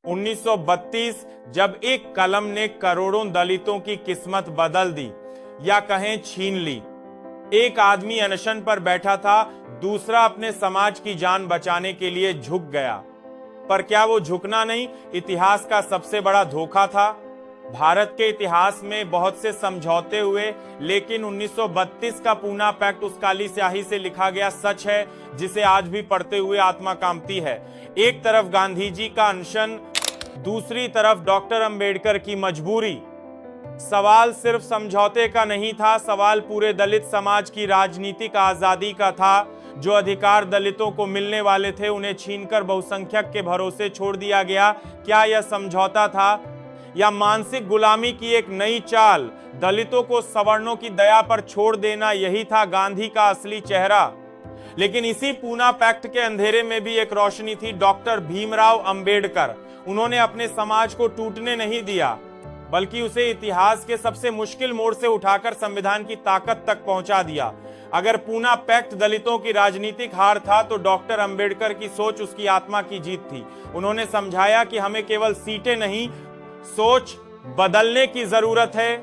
1932 जब एक कलम ने करोड़ों दलितों की किस्मत बदल दी या कहें छीन ली। एक आदमी अनशन पर बैठा था, दूसरा अपने समाज की जान बचाने के लिए झुक गया। पर क्या वो झुकना नहीं इतिहास का सबसे बड़ा धोखा था? भारत के इतिहास में बहुत से समझौते हुए, लेकिन 1932 का पूना पैक्ट उस काली स्याही से लिखा गया सच है जिसे आज भी पढ़ते हुए आत्मा कांपती है। एक तरफ गांधी जी का अनशन, दूसरी तरफ डॉक्टर अंबेडकर की मजबूरी। सवाल सिर्फ समझौते का नहीं था, सवाल पूरे दलित समाज की राजनीतिक आजादी का था। जो अधिकार दलितों को मिलने वाले थे उन्हें छीनकर बहुसंख्यक के भरोसे छोड़ दिया गया। क्या यह समझौता था या मानसिक गुलामी की एक नई चाल? दलितों को सवर्णों की दया पर छोड़ देना, यही था गांधी का असली चेहरा। लेकिन इसी पूना पैक्ट के अंधेरे में भी एक रोशनी थी, डॉक्टर भीमराव अंबेडकर। उन्होंने अपने समाज को टूटने नहीं दिया, बल्कि उसे इतिहास के सबसे मुश्किल मोड़ से उठाकर संविधान की ताकत तक पहुंचा दिया। अगर पूना पैक्ट दलितों की राजनीतिक हार था, तो डॉक्टर अंबेडकर की सोच उसकी आत्मा की जीत थी। उन्होंने समझाया कि हमें केवल सीटें नहीं, सोच बदलने की जरूरत है।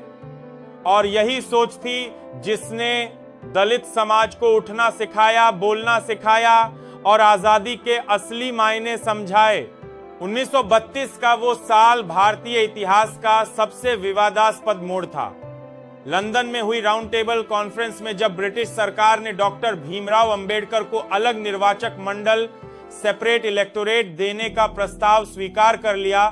और यही सोच थी जिसने दलित समाज को उठना सिखाया, बोलना सिखाया और आजादी के असली मायने समझाए। 1932 का वो साल भारतीय इतिहास का सबसे विवादास्पद मोड़ था। लंदन में हुई राउंड टेबल कॉन्फ्रेंस में जब ब्रिटिश सरकार ने डॉक्टर भीमराव अंबेडकर को अलग निर्वाचक मंडल, सेपरेट इलेक्टोरेट देने का प्रस्ताव स्वीकार कर लिया,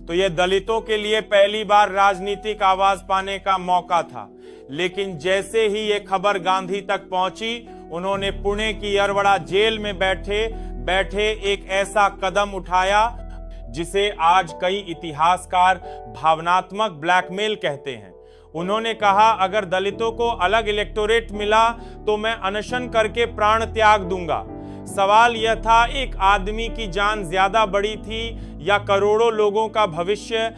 तो यह दलितों के लिए पहली बार राजनीतिक आवाज पाने का मौका था। लेकिन जैसे ही ये खबर गांधी तक पहुंची, उन्होंने पुणे की अरवड़ा जेल में बैठे एक ऐसा कदम उठाया जिसे आज कई इतिहासकार भावनात्मक ब्लैकमेल कहते हैं। उन्होंने कहा, अगर दलितों को अलग इलेक्टोरेट मिला तो मैं अनशन करके प्राण त्याग दूंगा। सवाल यह था, एक आदमी की जान ज्यादा बड़ी थी या करोड़ों लोगों का भविष्य?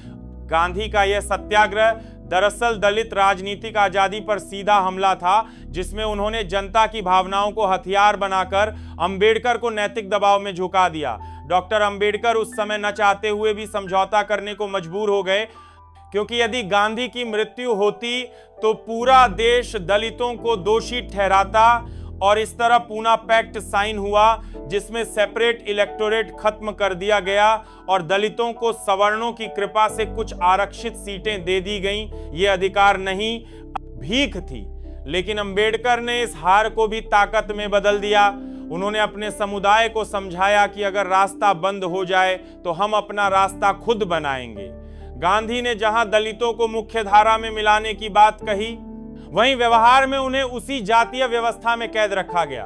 गांधी का यह सत्याग्रह दरअसल दलित राजनीतिक आजादी पर सीधा हमला था, जिसमें उन्होंने जनता की भावनाओं को हथियार बनाकर अंबेडकर को नैतिक दबाव में झुका दिया। डॉक्टर अंबेडकर उस समय न चाहते हुए भी समझौता करने को मजबूर हो गए, क्योंकि यदि गांधी की मृत्यु होती तो पूरा देश दलितों को दोषी ठहराता। और इस तरह पूना पैक्ट साइन हुआ, जिसमें सेपरेट इलेक्टोरेट खत्म कर दिया गया और दलितों को सवर्णों की कृपा से कुछ आरक्षित सीटें दे दी गईं। ये अधिकार नहीं, भीख थी। लेकिन अंबेडकर ने इस हार को भी ताकत में बदल दिया। उन्होंने अपने समुदाय को समझाया कि अगर रास्ता बंद हो जाए तो हम अपना रास्ता खुद बनाएंगे। गांधी ने जहां दलितों को मुख्य धारा में मिलाने की बात कही, वहीं व्यवहार में उन्हें उसी जातीय व्यवस्था में कैद रखा गया।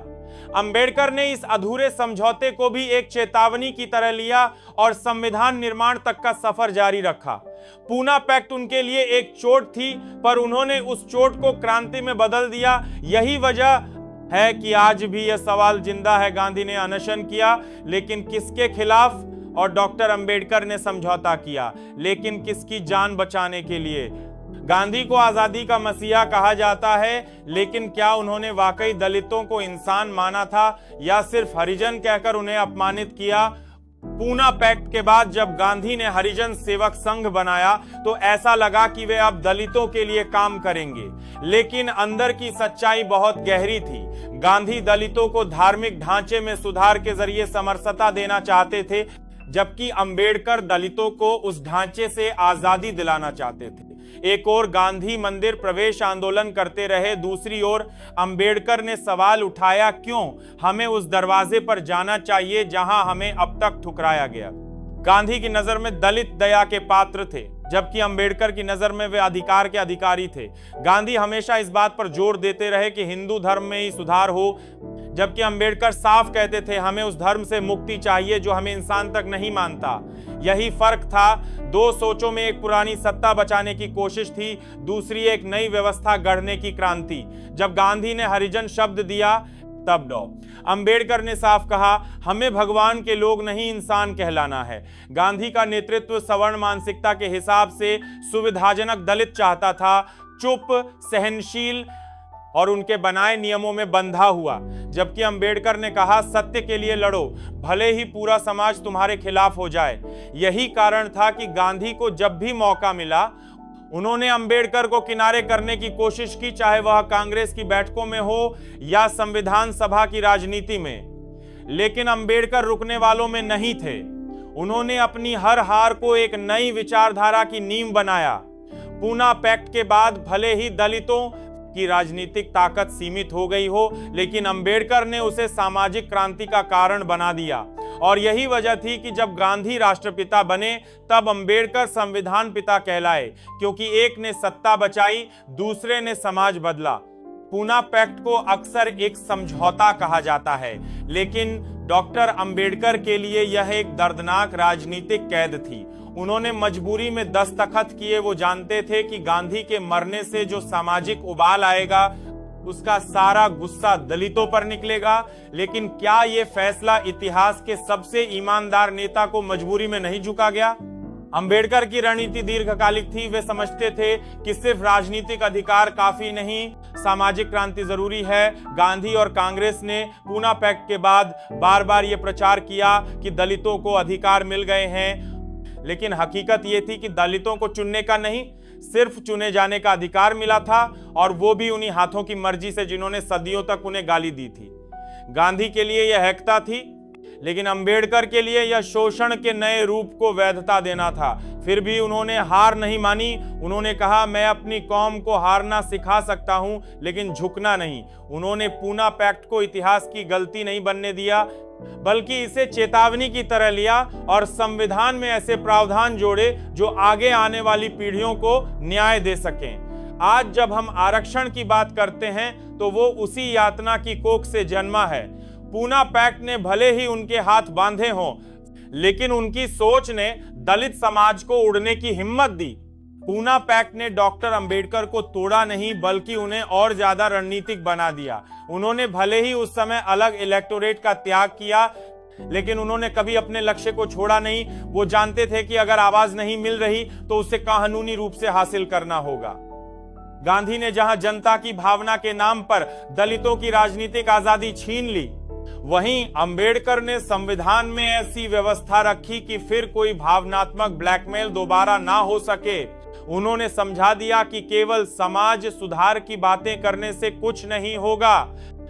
अंबेडकर ने इस अधूरे समझौते को भी एक चेतावनी की तरह लिया और संविधान निर्माण तक का सफर जारी रखा। पूना पैक्ट उनके लिए एक चोट थी, पर उन्होंने उस चोट को क्रांति में बदल दिया। यही वजह है कि आज भी यह सवाल जिंदा है। गांधी ने अनशन किया, लेकिन किसके खिलाफ? और डॉक्टर अंबेडकर ने समझौता किया, लेकिन किसकी जान बचाने के लिए? गांधी को आजादी का मसीहा कहा जाता है, लेकिन क्या उन्होंने वाकई दलितों को इंसान माना था या सिर्फ हरिजन कहकर उन्हें अपमानित किया? पूना पैक्ट के बाद जब गांधी ने हरिजन सेवक संघ बनाया, तो ऐसा लगा कि वे अब दलितों के लिए काम करेंगे, लेकिन अंदर की सच्चाई बहुत गहरी थी। गांधी दलितों को धार्मिक ढांचे में सुधार के जरिए समरसता देना चाहते थे, जबकि अंबेडकर दलितों को उस ढांचे से आजादी दिलाना चाहते थे। एक ओर गांधी मंदिर प्रवेश आंदोलन करते रहे, दूसरी ओर अंबेडकर ने सवाल उठाया, क्यों हमें उस दरवाजे पर जाना चाहिए जहां हमें अब तक ठुकराया गया। गांधी की नजर में दलित दया के पात्र थे, जबकि अंबेडकर की नजर में वे अधिकार के अधिकारी थे। गांधी हमेशा इस बात पर जोर देते रहे कि हिंदू धर्म में ही सुधार हो, जबकि अंबेडकर साफ कहते थे, हमें उस धर्म से मुक्ति चाहिए जो हमें इंसान तक नहीं मानता। यही फर्क था। दो सोचों में एक पुरानी सत्ता बचाने की कोशिश थी, दूसरी एक नई व्यवस्था गढ़ने की क्रांति। जब गांधी ने हरिजन शब्द दिया, तब डॉ अंबेडकर ने साफ कहा, हमें भगवान के लोग नहीं इंसान कहलाना है। गांधी का नेतृत्व सवर्ण मानसिकता के हिसाब से सुविधाजनक दलित चाहता था, चुप, सहनशील, और उनके बनाए नियमों में बंधा हुआ, जबकि अंबेडकर ने कहा सत्य के लिए लड़ो, भले ही पूरा समाज तुम्हारे खिलाफ हो जाए। यही कारण था कि गांधी को जब भी मौका मिला उन्होंने अंबेडकर को किनारे करने की कोशिश की, चाहे वह कांग्रेस की बैठकों में हो या संविधान सभा की राजनीति में। लेकिन अंबेडकर रुकने वालों में नहीं थे। उन्होंने अपनी हर हार को एक नई विचारधारा की नींव बनाया। पूना पैक्ट के बाद भले ही दलितों की राजनीतिक ताकत सीमित हो गई हो, लेकिन अंबेडकर ने उसे सामाजिक क्रांति का कारण बना दिया। और यही वजह थी कि जब गांधी राष्ट्रपिता बने तब अंबेडकर संविधान पिता कहलाए, क्योंकि एक ने सत्ता बचाई, दूसरे ने समाज बदला। पूना पैक्ट को अक्सर एक समझौता कहा जाता है, लेकिन डॉक्टर अंबेडकर के लिए यह एक दर्दनाक राजनीतिक कैद थी। उन्होंने मजबूरी में दस्तखत किए। वो जानते थे कि गांधी के मरने से जो सामाजिक उबाल आएगा उसका सारा गुस्सा दलितों पर निकलेगा। लेकिन क्या यह फैसला इतिहास के सबसे ईमानदार नेता को मजबूरी में नहीं झुका गया? अंबेडकर की रणनीति दीर्घकालिक थी। वे समझते थे कि सिर्फ राजनीतिक अधिकार काफी नहीं, सामाजिक क्रांति जरूरी है। गांधी और कांग्रेस ने पूना पैक्ट के बाद बार बार ये प्रचार किया कि दलितों को अधिकार मिल गए हैं, लेकिन हकीकत यह थी कि दलितों को चुनने का नहीं, सिर्फ चुने जाने का अधिकार मिला था, और वो भी उन्हीं हाथों की मर्जी से जिन्होंने सदियों तक उन्हें गाली दी थी। गांधी के लिए यह एकता थी, लेकिन अंबेडकर के लिए यह शोषण के नए रूप को वैधता देना था। फिर भी उन्होंने हार नहीं मानी। उन्होंने कहा, मैं अपनी कौम को हारना सिखा सकता हूं, लेकिन झुकना नहीं। उन्होंने पूना पैक्ट को इतिहास की गलती नहीं बनने दिया, बल्कि इसे चेतावनी की तरह लिया और संविधान में ऐसे प्रावधान जोड़े जो आगे आने वाली पीढ़ियों को न्याय दे सकें। आज जब हम आरक्षण की बात करते हैं तो वो उसी यातना की कोख से जन्मा है। पूना पैक्ट ने भले ही उनके हाथ बांधे हों, लेकिन उनकी सोच ने दलित समाज को उड़ने की हिम्मत दी। पूना पैक्ट ने डॉक्टर अंबेडकर को तोड़ा नहीं, बल्कि उन्हें और ज्यादा रणनीतिक बना दिया। उन्होंने भले ही उस समय अलग इलेक्टोरेट का त्याग किया, लेकिन उन्होंने कभी अपने लक्ष्य को छोड़ा नहीं। वो जानते थे कि अगर आवाज नहीं मिल रही तो उसे कानूनी रूप से हासिल करना होगा। गांधी ने जहां जनता की भावना के नाम पर दलितों की राजनीतिक आजादी छीन ली, वहीं अंबेडकर ने संविधान में ऐसी व्यवस्था रखी कि फिर कोई भावनात्मक ब्लैकमेल दोबारा ना हो सके। उन्होंने समझा दिया कि केवल समाज सुधार की बातें करने से कुछ नहीं होगा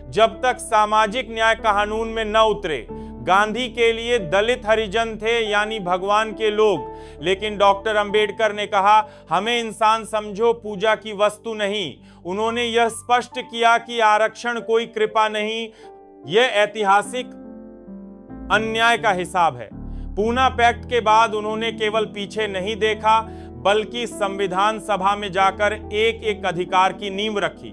जब तक सामाजिक न्याय कानून में न उतरे। गांधी के लिए दलित हरिजन थे, यानी भगवान के लोग, लेकिन डॉक्टर अंबेडकर ने कहा, हमें इंसान समझो, पूजा की वस्तु नहीं। उन्होंने यह स्पष्ट किया कि आरक्षण कोई कृपा नहीं, यह ऐतिहासिक अन्याय का हिसाब है। पूना पैक्ट के बाद उन्होंने केवल पीछे नहीं देखा, बल्कि संविधान सभा में जाकर एक एक अधिकार की नींव रखी।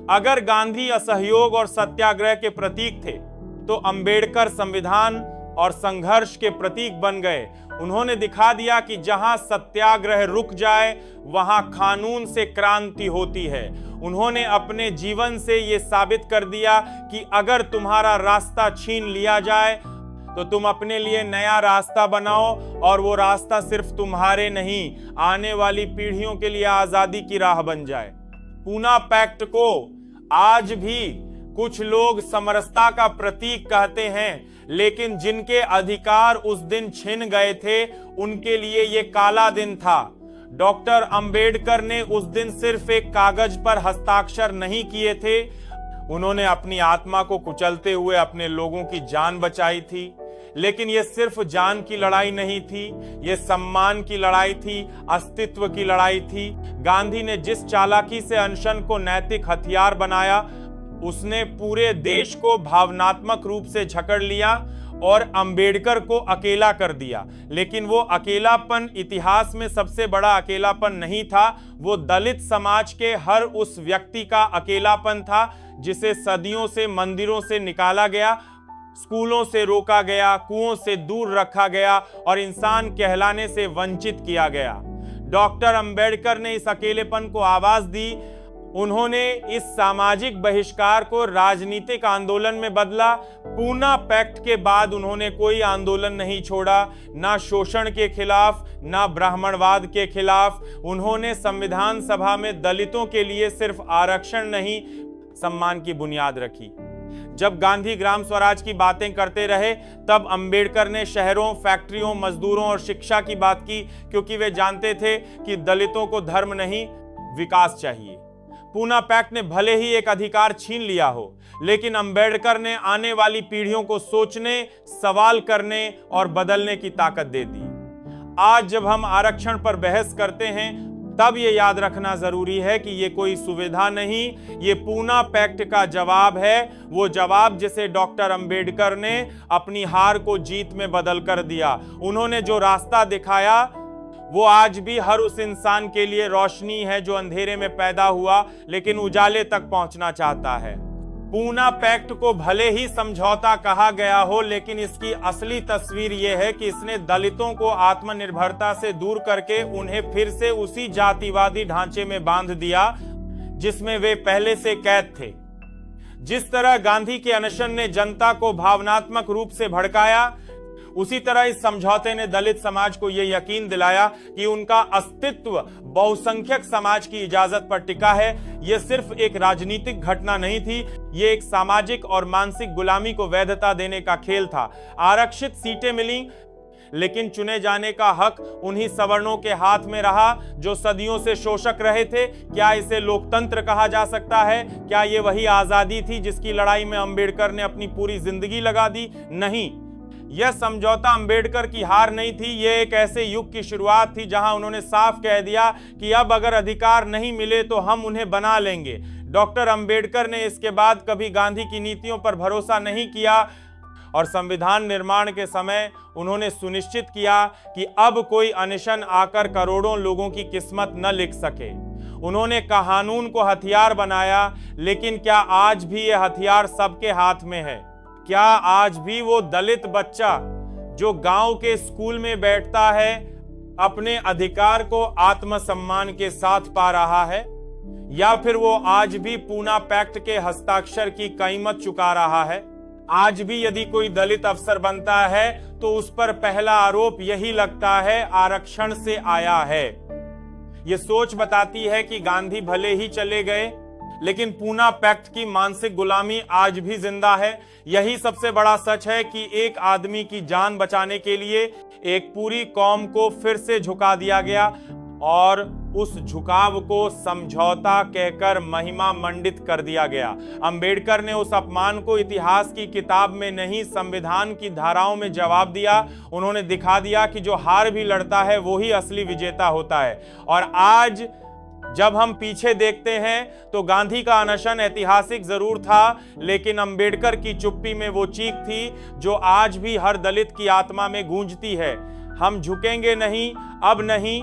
अगर गांधी असहयोग और सत्याग्रह के प्रतीक थे, तो अंबेडकर संविधान और संघर्ष के प्रतीक बन गए। उन्होंने दिखा दिया कि जहां सत्याग्रह रुक जाए, वहां कानून से क्रांति होती है। उन्होंने अपने जीवन से यह साबित कर दिया कि अगर तुम्हारा रास्ता छीन लिया जाए तो तुम अपने लिए नया रास्ता बनाओ, और वो रास्ता सिर्फ तुम्हारे नहीं, आने वाली पीढ़ियों के लिए आजादी की राह बन जाए। पूना पैक्ट को आज भी कुछ लोग समरसता का प्रतीक कहते हैं, लेकिन जिनके अधिकार उस दिन छिन गए थे, उनके लिए ये काला दिन था। डॉक्टर अंबेडकर ने उस दिन सिर्फ एक कागज पर हस्ताक्षर नहीं किए थे, उन्होंने अपनी आत्मा को कुचलते हुए अपने लोगों की जान बचाई थी। लेकिन यह सिर्फ जान की लड़ाई नहीं थी, यह सम्मान की लड़ाई थी, अस्तित्व की लड़ाई थी। गांधी ने जिस चालाकी से अनशन को नैतिक हथियार बनाया, उसने पूरे देश को भावनात्मक रूप से जकड़ लिया और अंबेडकर को अकेला कर दिया। लेकिन वो अकेलापन इतिहास में सबसे बड़ा अकेलापन नहीं था, वो दलित समाज के हर उस व्यक्ति का अकेलापन था जिसे सदियों से मंदिरों से निकाला गया, स्कूलों से रोका गया, कुओं से दूर रखा गया और इंसान कहलाने से वंचित किया गया। डॉक्टर अंबेडकर ने इस अकेलेपन को आवाज दी। उन्होंने इस सामाजिक बहिष्कार को राजनीतिक आंदोलन में बदला। पूना पैक्ट के बाद उन्होंने कोई आंदोलन नहीं छोड़ा, ना शोषण के खिलाफ, ना ब्राह्मणवाद के खिलाफ। उन्होंने संविधान सभा में दलितों के लिए सिर्फ आरक्षण नहीं, सम्मान की बुनियाद रखी। जब गांधी ग्राम स्वराज की बातें करते रहे, तब अंबेडकर ने शहरों, फैक्ट्रियों, मजदूरों और शिक्षा की बात की, क्योंकि वे जानते थे कि दलितों को धर्म नहीं, विकास चाहिए। पूना पैक्ट ने भले ही एक अधिकार छीन लिया हो, लेकिन अंबेडकर ने आने वाली पीढ़ियों को सोचने, सवाल करने और बदलने की ताकत दे दी। आज जब हम आरक्षण पर बहस करते हैं, तब ये याद रखना जरूरी है कि ये कोई सुविधा नहीं, ये पूना पैक्ट का जवाब है, वो जवाब जिसे डॉक्टर अंबेडकर ने अपनी हार को जीत में बदल कर दिया। उन्होंने जो रास्ता दिखाया वो आज भी हर उस इंसान के लिए रोशनी है जो अंधेरे में पैदा हुआ लेकिन उजाले तक पहुंचना चाहता है। पूना पैक्ट को भले ही समझौता कहा गया हो, लेकिन इसकी असली तस्वीर यह है कि इसने दलितों को आत्मनिर्भरता से दूर करके उन्हें फिर से उसी जातिवादी ढांचे में बांध दिया जिसमें वे पहले से कैद थे। जिस तरह गांधी के अनशन ने जनता को भावनात्मक रूप से भड़काया, उसी तरह इस समझौते ने दलित समाज को यह यकीन दिलाया कि उनका अस्तित्व बहुसंख्यक समाज की इजाजत पर टिका है। यह सिर्फ एक राजनीतिक घटना नहीं थी, यह एक सामाजिक और मानसिक गुलामी को वैधता देने का खेल था। आरक्षित सीटें मिली, लेकिन चुने जाने का हक उन्हीं सवर्णों के हाथ में रहा जो सदियों से शोषक रहे थे। क्या इसे लोकतंत्र कहा जा सकता है? क्या यह वही आजादी थी जिसकी लड़ाई में अंबेडकर ने अपनी पूरी जिंदगी लगा दी? नहीं, यह समझौता अंबेडकर की हार नहीं थी, यह एक ऐसे युग की शुरुआत थी जहां उन्होंने साफ कह दिया कि अब अगर अधिकार नहीं मिले तो हम उन्हें बना लेंगे। डॉक्टर अंबेडकर ने इसके बाद कभी गांधी की नीतियों पर भरोसा नहीं किया और संविधान निर्माण के समय उन्होंने सुनिश्चित किया कि अब कोई अनशन आकर करोड़ों लोगों की किस्मत न लिख सके। उन्होंने कानून को हथियार बनाया, लेकिन क्या आज भी यह हथियार सबके हाथ में है? क्या आज भी वो दलित बच्चा जो गांव के स्कूल में बैठता है अपने अधिकार को आत्मसम्मान के साथ पा रहा है, या फिर वो आज भी पूना पैक्ट के हस्ताक्षर की कीमत चुका रहा है? आज भी यदि कोई दलित अफसर बनता है तो उस पर पहला आरोप यही लगता है, आरक्षण से आया है। ये सोच बताती है कि गांधी भले ही चले गए, लेकिन पूना पैक्ट की मानसिक गुलामी आज भी जिंदा है। यही सबसे बड़ा सच है कि एक आदमी की जान बचाने के लिए एक पूरी कौम को फिर से झुका दिया गया और उस झुकाव को समझौता कहकर महिमा मंडित कर दिया गया। अंबेडकर ने उस अपमान को इतिहास की किताब में नहीं, संविधान की धाराओं में जवाब दिया। उन्होंने दिखा दिया कि जो हार भी लड़ता है वो ही असली विजेता होता है। और आज जब हम पीछे देखते हैं तो गांधी का अनशन ऐतिहासिक जरूर था, लेकिन अंबेडकर की चुप्पी में वो चीख थी जो आज भी हर दलित की आत्मा में गूंजती है। हम झुकेंगे नहीं, अब नहीं।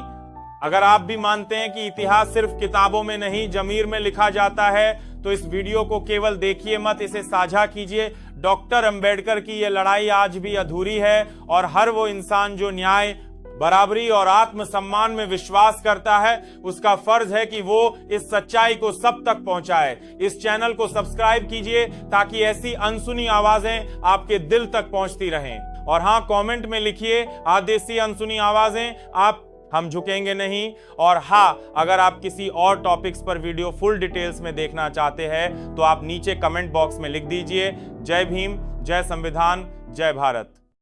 अगर आप भी मानते हैं कि इतिहास सिर्फ किताबों में नहीं जमीर में लिखा जाता है, तो इस वीडियो को केवल देखिए मत, इसे साझा कीजिए। डॉक्टर अंबेडकर की यह लड़ाई आज भी अधूरी है और हर वो इंसान जो न्याय, बराबरी और आत्मसम्मान में विश्वास करता है, उसका फर्ज है कि वो इस सच्चाई को सब तक पहुंचाए। इस चैनल को सब्सक्राइब कीजिए ताकि ऐसी अनसुनी आवाजें आपके दिल तक पहुंचती रहें। और हाँ, कमेंट में लिखिए आदेशी अनसुनी आवाजें, आप हम झुकेंगे नहीं। और हाँ, अगर आप किसी और टॉपिक्स पर वीडियो फुल डिटेल्स में देखना चाहते हैं तो आप नीचे कमेंट बॉक्स में लिख दीजिए। जय भीम, जय संविधान, जय भारत।